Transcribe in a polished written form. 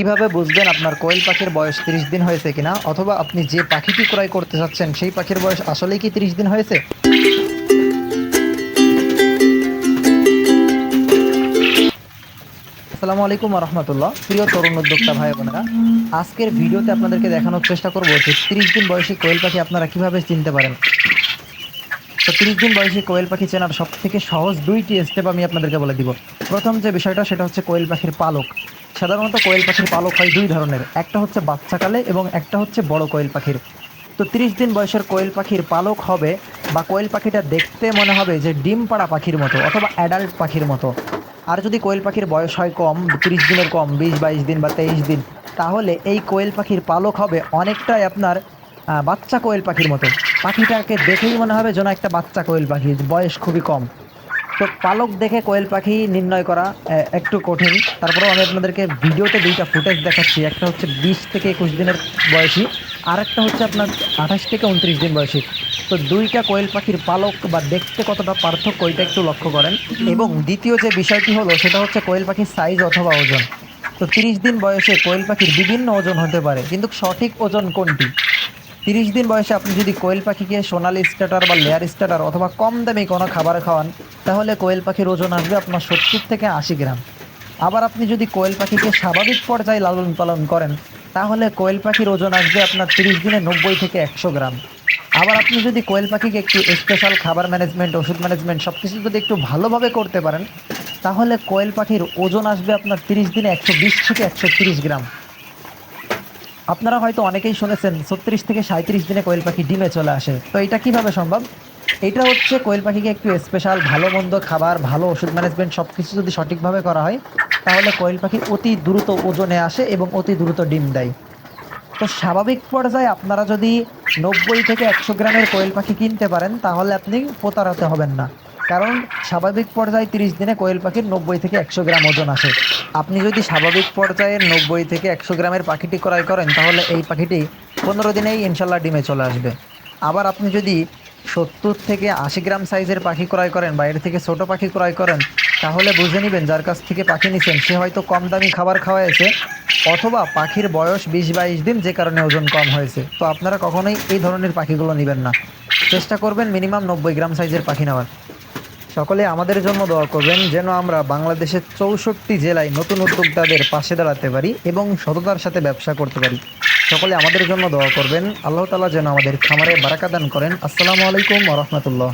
কিভাবে বুঝবেন আপনার কোয়েল পাখির বয়স 30 দিন হয়েছে কিনা, অথবা আপনি যে পাখিটি ক্রয় করতে চাচ্ছেন সেই পাখির বয়স আসলেই কি 30 দিন হয়েছে? আসসালামু আলাইকুম ওয়া রাহমাতুল্লাহ। প্রিয় তরুণ উদ্যোক্তা ভাই বোনেরা, আজকের ভিডিওতে আপনাদেরকে দেখানোর চেষ্টা করব যে 30 দিন বয়সী কোয়েল পাখি আপনারা কিভাবে চিনতে পারেন। তো 30 দিন বয়সী কোয়েল পাখি চেনার সব থেকে সহজ দুইটি স্টেপ আমি আপনাদেরকে বলে দিব। প্রথম যে বিষয়টা সেটা হচ্ছে কোয়েল পাখির পালক। সাধারণত কোয়েল পাখির পালক হয় দুই ধরনের, একটা হচ্ছে বাচ্চাকালে এবং একটা হচ্ছে বড় কোয়েল পাখির। তো 30 দিন বয়সের কোয়েল পাখির পালক হবে বা কোয়েল পাখিটা দেখতে মনে হবে যে ডিম পাড়া পাখির মতো অথবা অ্যাডাল্ট পাখির মতো। আর যদি কোয়েল পাখির বয়স হয় কম, 30 দিনের কম, 20-22 দিন বা 23 দিন, তাহলে এই কোয়েল পাখির পালক হবে অনেকটাই আপনার বাচ্চা কোয়েল পাখির মতো। পাখিটাকে দেখেই মনে হবে যেন একটা বাচ্চা কোয়েল পাখি, বয়স খুবই কম। তো পালক দেখে কোয়েল পাখি নির্ণয় করা একটু কঠিন। তারপরেও আমি আপনাদেরকে ভিডিওতে দুইটা ফুটেজ দেখাচ্ছি, একটা হচ্ছে 20 থেকে 21 দিনের বয়সী, আর একটা হচ্ছে আপনার 28 থেকে 29 দিন বয়সী। তো দুইটা কোয়েল পাখির পালক বা দেখতে কতটা পার্থক্য এটা একটু লক্ষ্য করেন। এবং দ্বিতীয় যে বিষয়টি হলো সেটা হচ্ছে কোয়েল পাখির সাইজ অথবা ওজন। তো 30 দিন বয়সে কোয়েল পাখির বিভিন্ন ওজন হতে পারে, কিন্তু সঠিক ওজন কোনটি? 30 দিন বয়সে আপনি যদি কোয়েল পাখিকে সোনালি স্টার্টার বা লেয়ার স্টার্টার অথবা কম দামি কোনো খাবার খাওয়ান, তাহলে কোয়েল পাখির ওজন আসবে আপনার 70 থেকে 80 গ্রাম। আবার আপনি যদি কোয়েল পাখিকে স্বাভাবিক পর্যায়ে লালন পালন করেন, তাহলে কোয়েল পাখির ওজন আসবে আপনার 30 দিনে 90 থেকে 100 গ্রাম। আবার আপনি যদি কোয়েল পাখিকে একটু স্পেশাল খাবার ম্যানেজমেন্ট, ওষুধ ম্যানেজমেন্ট সব কিছু যদি একটু ভালোভাবে করতে পারেন, তাহলে কোয়েল পাখির ওজন আসবে আপনার 30 দিনে 120 থেকে 130 গ্রাম। আপনারা হয়তো অনেকেই শুনেছেন 36 থেকে 37 দিনে কোয়েল পাখি ডিমে চলে আসে। তো এটা কিভাবে সম্ভব? এটা হচ্ছে কোয়েল পাখিকে একটু স্পেশাল ভালো মন্দ খাবার, ভালো ওষুধ ম্যানেজমেন্ট সব কিছু যদি সঠিকভাবে করা হয়, তাহলে কোয়েল পাখি অতি দ্রুত ওজনে আসে এবং অতি দ্রুত ডিম দেয়। তো স্বাভাবিক পর্যায়ে আপনারা যদি 90 থেকে 100 গ্রামের কোয়েল পাখি কিনতে পারেন, তাহলে আপনি প্রতারিত হবেন না। কারণ স্বাভাবিক পর্যায়ে 30 দিনে কোয়েল পাখির 90 থেকে 100 গ্রাম ওজন আসে। আপনি যদি স্বাভাবিক পর্যায়ের 90 থেকে 100 গ্রামের পাখিটি ক্রয় করেন, তাহলে এই পাখিটি 15 দিনেই ইনশাল্লাহ ডিমে চলে আসবে। আবার আপনি যদি 70 থেকে 80 গ্রাম সাইজের পাখি ক্রয় করেন বা এর থেকে ছোট পাখি ক্রয় করেন, তাহলে বুঝে নেবেন যার কাছ থেকে পাখি নিছেন সে হয়তো কম দামি খাবার খাওয়াইছে, অথবা পাখির বয়স 20-22 দিন, যে কারণে ওজন কম হয়েছে। তো আপনারা কখনোই এই ধরনের পাখিগুলো নেবেন না। চেষ্টা করবেন মিনিমাম 90 গ্রাম সাইজের পাখি নেওয়ার। সকলে আমাদের জন্য দোয়া করবেন যেন আমরা বাংলাদেশের 64 জেলায় নতুন উদ্যোক্তাদের পাশে দাঁড়াতে পারি এবং সততার সাথে ব্যবসা করতে পারি। সকলে আমাদের জন্য দোয়া করবেন। আল্লাহ তাআলা যেন আমাদের খামারে বারাকা দান করেন। আসসালামু আলাইকুম ওয়া রাহমাতুল্লাহ।